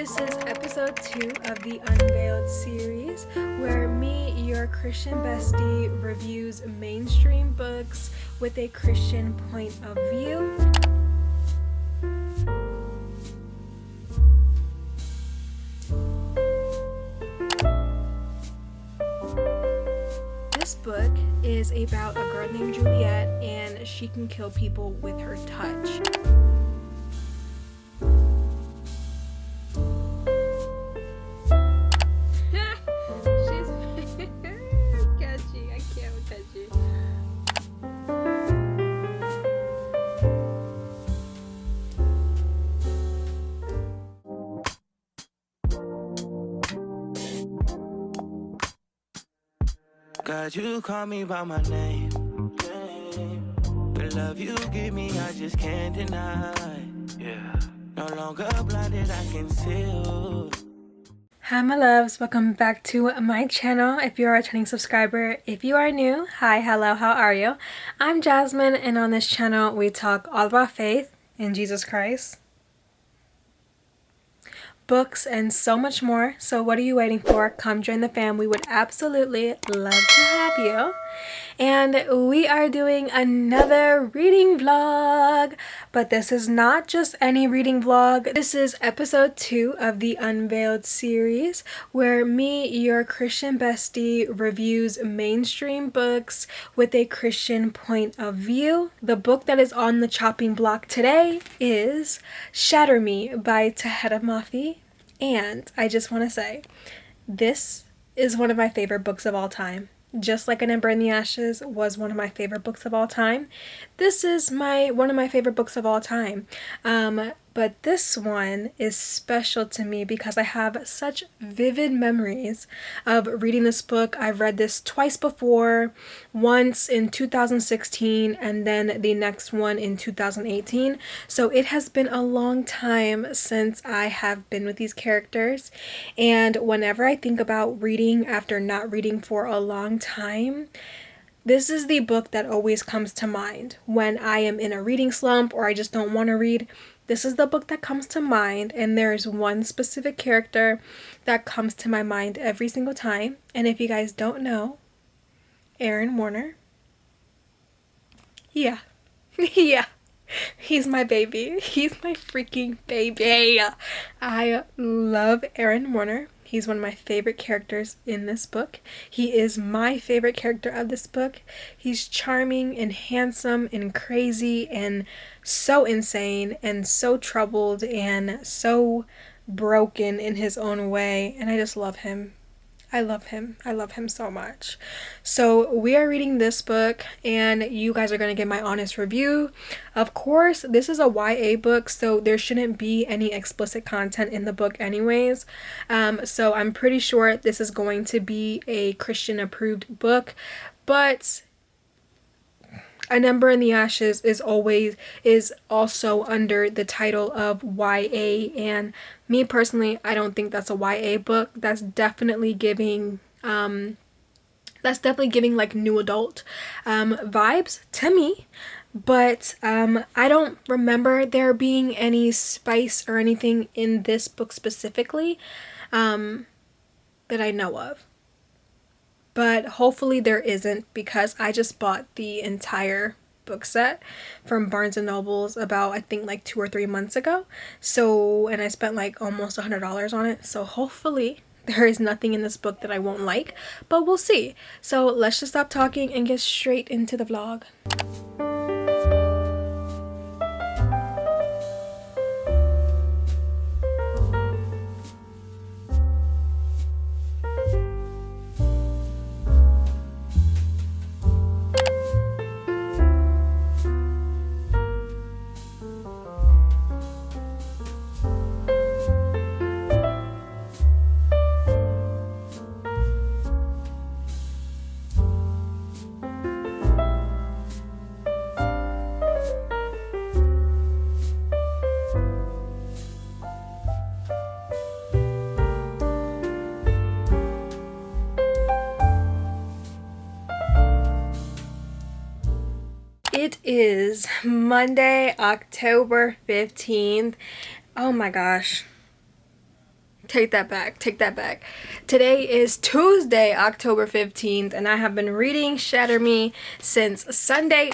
This is episode 2 of the Unveiled series, where me, your Christian bestie, reviews mainstream books with a Christian point of view. This book is about a girl named Juliet, and she can kill people with her touch. God, you call me by my name. The love you give me, I just can't deny. Yeah. No longer blinded, I can see. Hi my loves, welcome back to my channel. If you're a returning subscriber, if you are new, hi, hello, how are you? I'm Jasmine, and on this channel we talk all about faith in Jesus Christ, books, and so much more. So what are you waiting for? Come join the fam. We would absolutely love to have you. And we are doing another reading vlog, but this is not just any reading vlog. This is episode 2 of the Unveiled series, where me, your Christian bestie, reviews mainstream books with a Christian point of view. The book that is on the chopping block today is Shatter Me by Tahereh Mafi. And I just want to say, this is one of my favorite books of all time. Just like An Ember in the Ashes was one of my favorite books of all time, this is one of my favorite books of all time. But this one is special to me because I have such vivid memories of reading this book. I've read this twice before, once in 2016 and then the next one in 2018. So it has been a long time since I have been with these characters. And whenever I think about reading after not reading for a long time, this is the book that always comes to mind when I am in a reading slump or I just don't want to read. This is the book that comes to mind, and there's one specific character that comes to my mind every single time. And if you guys don't know, Aaron Warner. Yeah. Yeah. He's my baby. He's my freaking baby. I love Aaron Warner. He's one of my favorite characters in this book. He is my favorite character of this book. He's charming and handsome and crazy and so insane and so troubled and so broken in his own way. And I just love him. I love him. I love him so much. So we are reading this book, and you guys are going to get my honest review. Of course, this is a YA book, so there shouldn't be any explicit content in the book anyways. So I'm pretty sure this is going to be a Christian approved book, but An Ember in the Ashes is also under the title of YA, and me personally, I don't think that's a YA book. That's definitely giving like new adult vibes to me. But I don't remember there being any spice or anything in this book specifically that I know of. But hopefully there isn't, because I just bought the entire book set from Barnes & Noble's about, I think, like 2 or 3 months ago. So, and I spent like almost $100 on it. So hopefully there is nothing in this book that I won't like, but we'll see. So let's just stop talking and get straight into the vlog. It is Monday, October 15th. Oh my gosh. Take that back. Take that back. Today is Tuesday, October 15th, and I have been reading Shatter Me since Sunday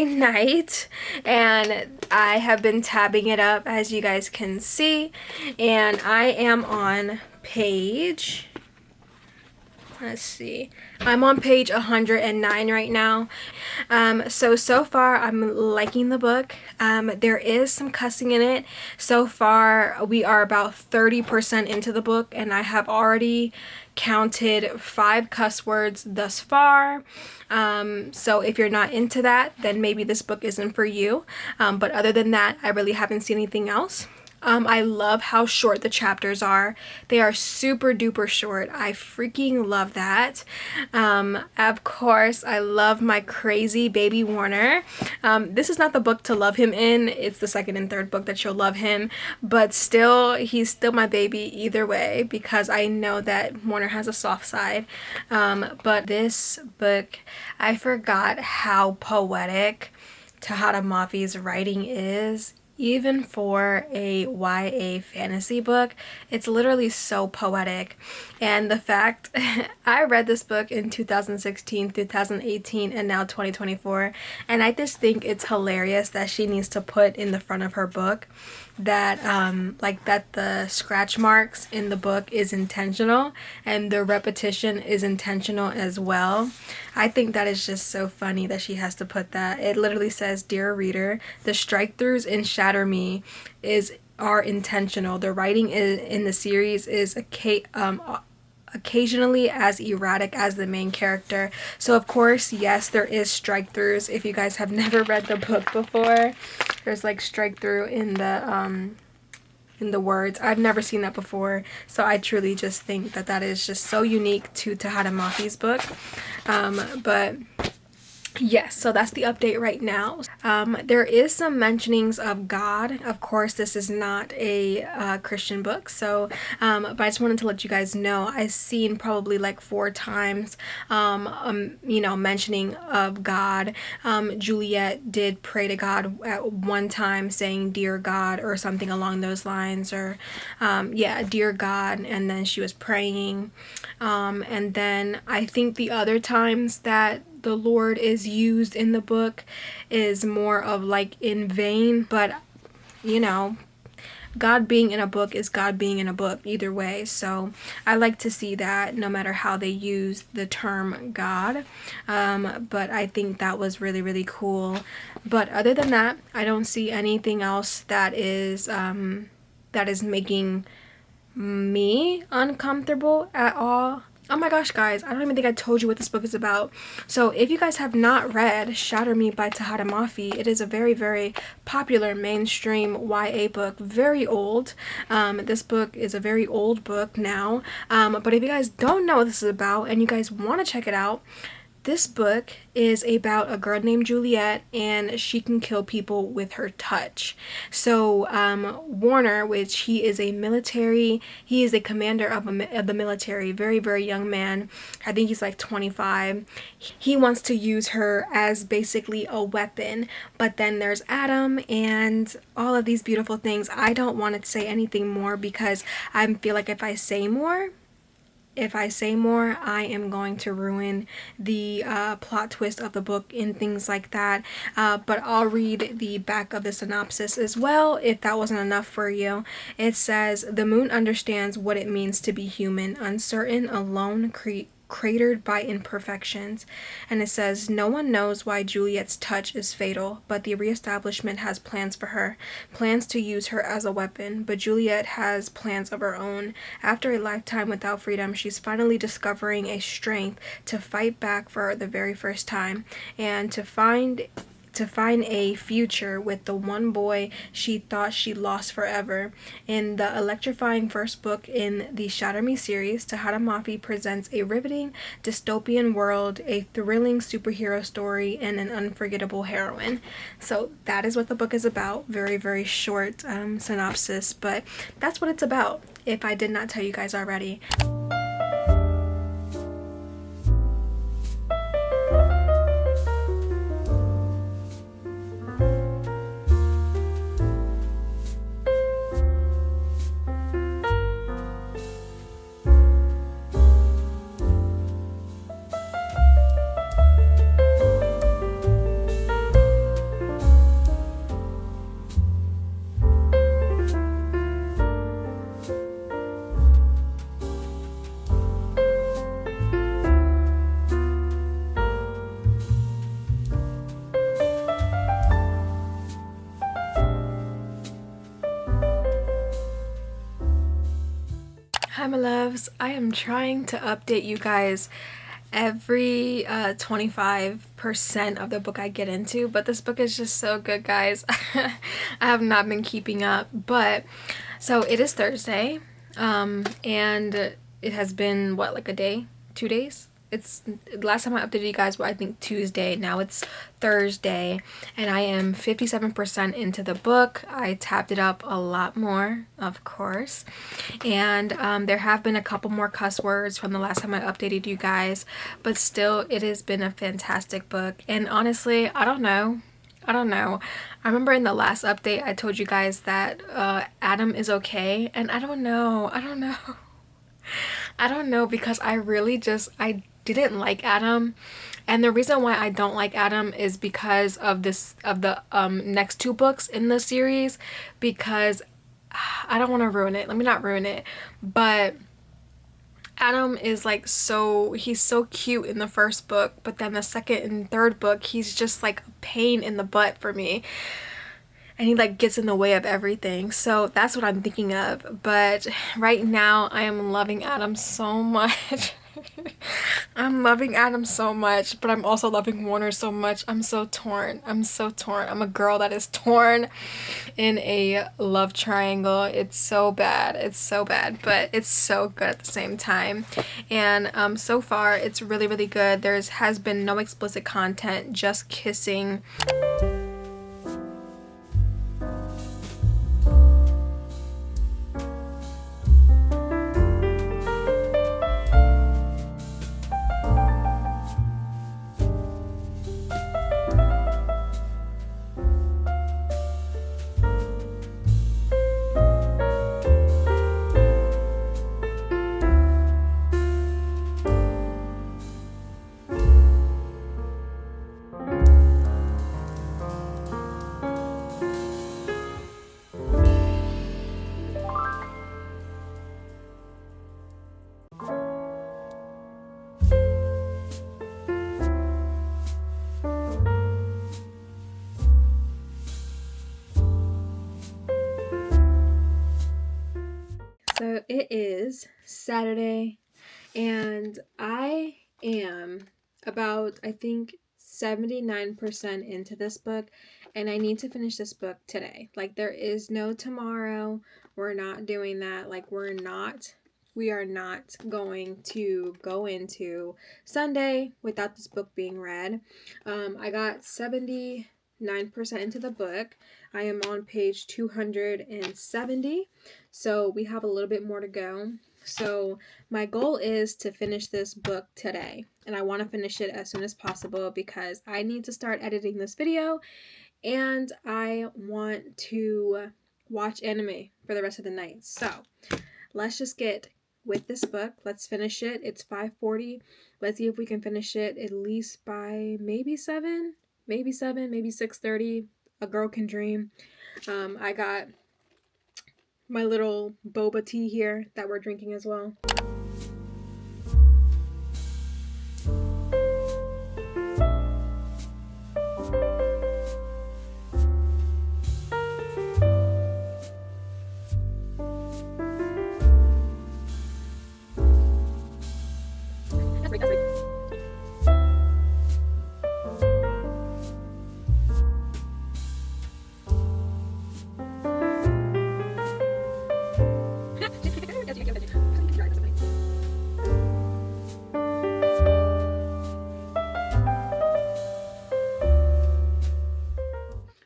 night, and I have been tabbing it up, as you guys can see, and I am on page, let's see, I'm on page 109 right now. So far I'm liking the book. There is some cussing in it. So far we are about 30% into the book, and I have already counted 5 cuss words thus far. So if you're not into that, then maybe this book isn't for you. But other than that, I really haven't seen anything else. I love how short the chapters are. They are super duper short. I freaking love that. Of course, I love my crazy baby Warner. This is not the book to love him in. It's the second and third book that you'll love him. But still, he's still my baby either way, because I know that Warner has a soft side. But this book, I forgot how poetic Tahereh Mafi's writing is. Even for a YA fantasy book, it's literally so poetic. And the fact, I read this book in 2016, 2018, and now 2024, and I just think it's hilarious that she needs to put in the front of her book that that the scratch marks in the book is intentional and the repetition is intentional as well. I think that is just so funny that she has to put that. It literally says, "Dear reader, the strike-throughs in Shatter Me are intentional. The writing in the series is occasionally as erratic as the main character." So of course, yes, there is strike-throughs. If you guys have never read the book before, there's like strike-through in the words. I've never seen that before, so I truly just think that that is just so unique to Tahereh Mafi's book. But yes, so that's the update right now. There is some mentionings of God. Of course, this is not a Christian book, so but I just wanted to let you guys know I've seen probably like 4 times mentioning of God. Juliet did pray to God at one time, saying "Dear God" or something along those lines, or "Dear God," and then she was praying. And then I think the other times that the Lord is used in the book is more of like in vain, but God being in a book is God being in a book either way. So I like to see that no matter how they use the term God. But I think that was really, really cool. But other than that, I don't see anything else that is making me uncomfortable at all. Oh my gosh, guys, I don't even think I told you what this book is about. So if you guys have not read Shatter Me by Tahereh Mafi, it is a very, very popular mainstream YA book, very old. This book is a very old book now. But if you guys don't know what this is about and you guys want to check it out, this book is about a girl named Juliet, and she can kill people with her touch. So Warner, which he is a commander of the military, very, very young man. I think he's like 25. He wants to use her as basically a weapon. But then there's Adam and all of these beautiful things. I don't want to say anything more because I feel like if I say more, I am going to ruin the plot twist of the book and things like that. But I'll read the back of the synopsis as well, if that wasn't enough for you. It says, "The moon understands what it means to be human, uncertain, alone, cratered by imperfections." And it says, "No one knows why Juliet's touch is fatal, but the reestablishment has plans for her, plans to use her as a weapon. But Juliet has plans of her own. After a lifetime without freedom, she's finally discovering a strength to fight back for the very first time, and to find a future with the one boy she thought she lost forever." In the electrifying first book in the Shatter Me series, Tahereh Mafi presents a riveting dystopian world, a thrilling superhero story, and an unforgettable heroine. So that is what the book is about. Very, very short synopsis, but that's what it's about, if I did not tell you guys already. Hi my loves, I am trying to update you guys every 25% of the book I get into, but this book is just so good, guys. I have not been keeping up, but so it is Thursday, and it has been what, like a day, 2 days? It's last time I updated you guys were I think Tuesday. Now it's Thursday, and I am 57% into the book. I tapped it up a lot more, of course, and there have been a couple more cuss words from the last time I updated you guys, but still it has been a fantastic book. And honestly, I don't know. I remember in the last update I told you guys that Adam is okay, and I don't know. I don't know because I didn't like Adam, and the reason why I don't like Adam is because of the next two books in the series, because I don't want to ruin it. Let me not ruin it. But Adam is like he's so cute in the first book, but then the second and third book he's just like a pain in the butt for me. And he like gets in the way of everything. So that's what I'm thinking of. But right now I am loving Adam so much. I'm loving Adam so much, but I'm also loving Warner so much. I'm so torn. I'm a girl that is torn in a love triangle. It's so bad. But it's so good at the same time. And so far it's really, really good. Has been no explicit content, just kissing. So it is Saturday, and I am about, I think, 79% into this book, and I need to finish this book today. Like, there is no tomorrow. We're not doing that. Like, we are not going to go into Sunday without this book being read. I got 79% into the book. I am on page 270. So we have a little bit more to go. So my goal is to finish this book today, and I want to finish it as soon as possible because I need to start editing this video, and I want to watch anime for the rest of the night. So let's just get with this book. Let's finish it. It's 5:40. Let's see if we can finish it at least by maybe 7, maybe 6:30. A girl can dream. I got my little boba tea here that we're drinking as well.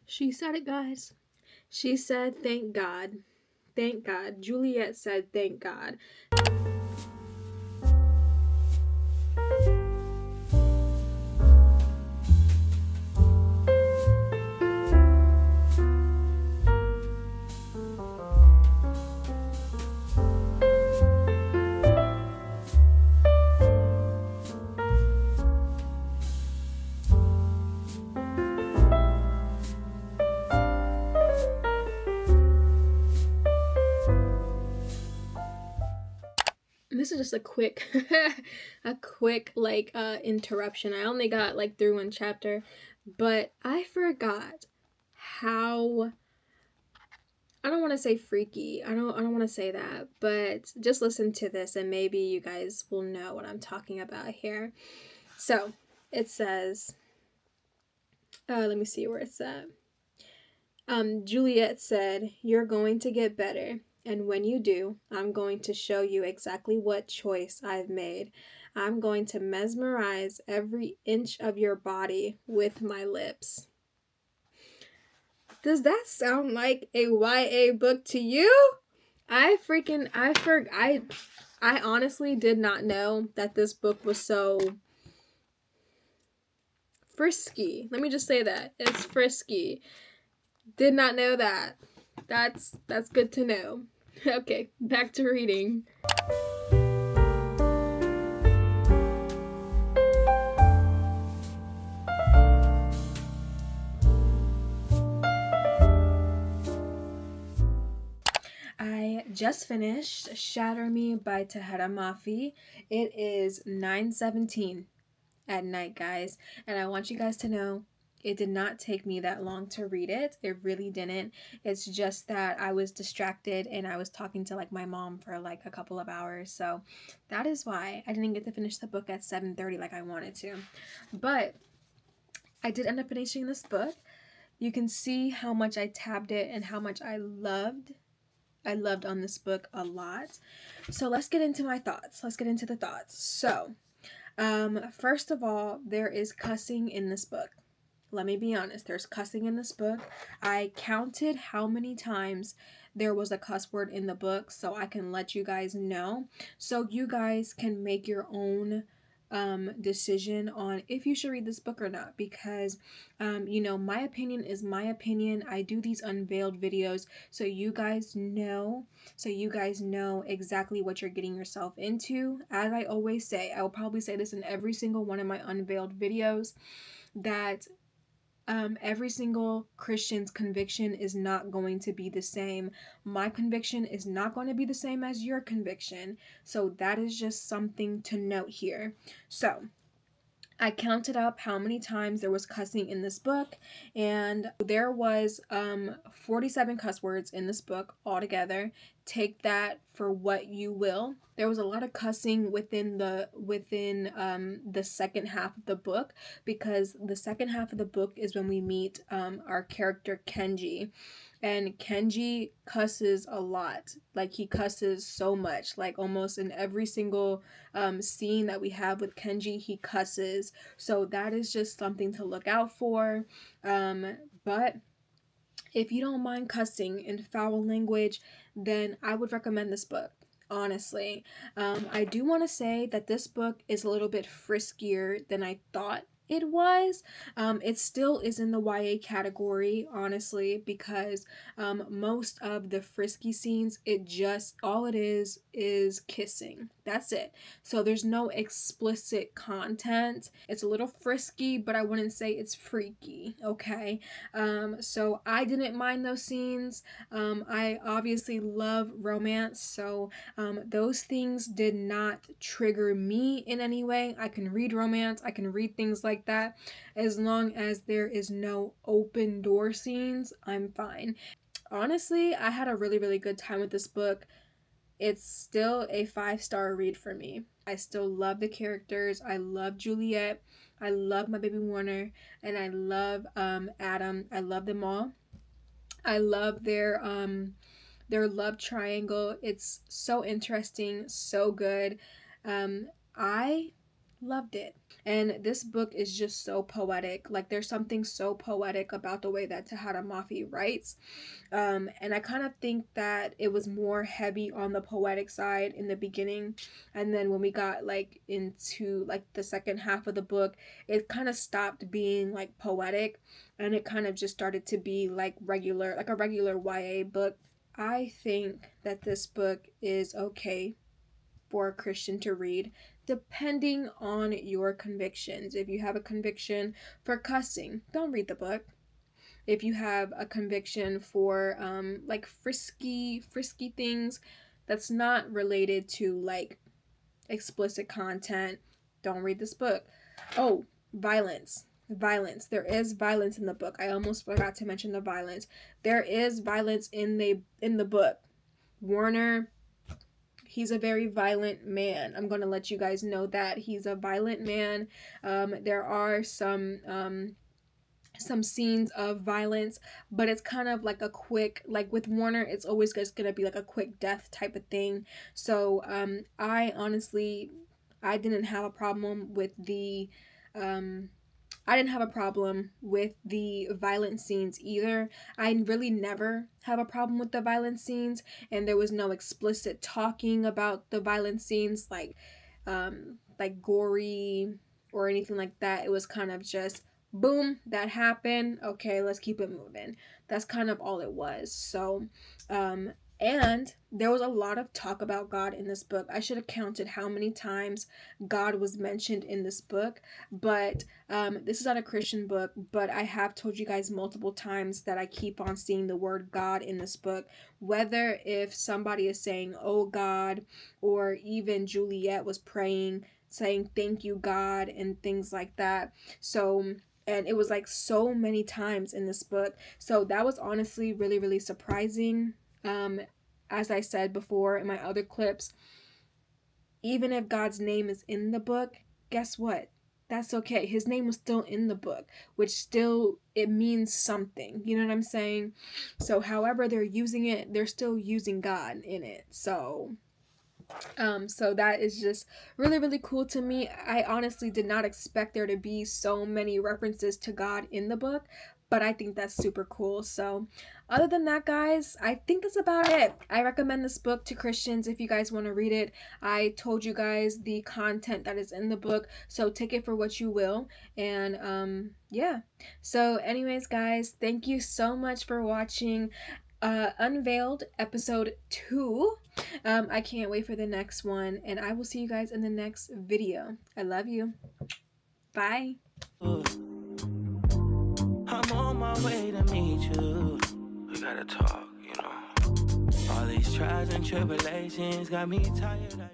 She said it, guys. She said, thank God. Thank God. Juliet said, thank God. This is just a quick interruption. I only got like through one chapter, but I forgot how I don't want to say freaky. I don't want to say that, but just listen to this and maybe you guys will know what I'm talking about here. So, it says, let me see where it's at. Juliet said, "You're going to get better, and when you do, I'm going to show you exactly what choice I've made. I'm going to mesmerize every inch of your body with my lips." Does that sound like a YA book to you? I honestly did not know that this book was so frisky. Let me just say that. It's frisky. Did not know that. That's good to know. Okay, back to reading. I just finished Shatter Me by Tahereh Mafi. It is 9:17 at night, guys, and I want you guys to know it did not take me that long to read it. It really didn't. It's just that I was distracted and I was talking to like my mom for like a couple of hours. So that is why I didn't get to finish the book at 7:30 like I wanted to. But I did end up finishing this book. You can see how much I tabbed it and how much I loved on this book a lot. So let's get into my thoughts. Let's get into the thoughts. So, first of all, there is cussing in this book. Let me be honest, there's cussing in this book. I counted how many times there was a cuss word in the book so I can let you guys know. So you guys can make your own decision on if you should read this book or not, because my opinion is my opinion. I do these unveiled videos so you guys know exactly what you're getting yourself into. As I always say, I will probably say this in every single one of my unveiled videos, that every single Christian's conviction is not going to be the same. My conviction is not going to be the same as your conviction. So that is just something to note here. So I counted up how many times there was cussing in this book, and there was 47 cuss words in this book altogether. Take that for what you will. There was a lot of cussing within the second half of the book, because the second half of the book is when we meet our character Kenji. And Kenji cusses a lot. Like, he cusses so much. Like, almost in every single scene that we have with Kenji, he cusses. So that is just something to look out for. But if you don't mind cussing and foul language, then I would recommend this book. Honestly, I do want to say that this book is a little bit friskier than I thought it was. It still is in the YA category, honestly, because most of the frisky scenes, all it is kissing. That's it. So there's no explicit content. It's a little frisky, but I wouldn't say it's freaky, okay? So I didn't mind those scenes. I obviously love romance, so those things did not trigger me in any way. I can read romance, I can read things like that. As long as there is no open door scenes, I'm fine. Honestly, I had a really, really good time with this book. It's still a 5-star read for me. I still love the characters. I love Juliet. I love my baby Warner, and I love Adam. I love them all. I love their love triangle. It's so interesting, so good. I loved it. And this book is just so poetic. Like, there's something so poetic about the way that Tahereh Mafi writes. And I kind of think that it was more heavy on the poetic side in the beginning, and then when we got like into like the second half of the book, it kind of stopped being like poetic, and it kind of just started to be like a regular YA book. I think that this book is okay for a Christian to read, depending on your convictions. If you have a conviction for cussing, don't read the book. If you have a conviction for like frisky things that's not related to like explicit content, don't read this book. Oh, violence. violence. There is violence in the book. I almost forgot to mention the violence. There is violence in the book. Warner, he's a very violent man. I'm going to let you guys know that he's a violent man. There are some scenes of violence, but it's kind of like a quick, like with Warner, it's always just gonna be like a quick death type of thing. So I honestly, I didn't have a problem with the um I didn't have a problem with the violent scenes either. I really never have a problem with the violent scenes, and there was no explicit talking about the violent scenes, like gory or anything like that. It was kind of just boom, that happened. Okay, let's keep it moving. That's kind of all it was. So, and there was a lot of talk about God in this book. I should have counted how many times God was mentioned in this book, but this is not a Christian book, but I have told you guys multiple times that I keep on seeing the word God in this book, whether if somebody is saying, oh God, or even Juliet was praying, saying, thank you, God, and things like that. So, and it was like so many times in this book. So that was honestly really, really surprising. As I said before in my other clips, even if God's name is in the book, guess what? That's okay. His name was still in the book, which still, it means something. You know what I'm saying? So however they're using it, they're still using God in it. So that is just really, really cool to me. I honestly did not expect there to be so many references to God in the book, but I think that's super cool. So other than that, guys, I think that's about it. I recommend this book to Christians if you guys want to read it. I told you guys the content that is in the book, so take it for what you will. And yeah. So anyways, guys, thank you so much for watching Unveiled episode 2. I can't wait for the next one, and I will see you guys in the next video. I love you. Bye. I'm on my way to meet you. We gotta talk, you know. All these trials and tribulations got me tired.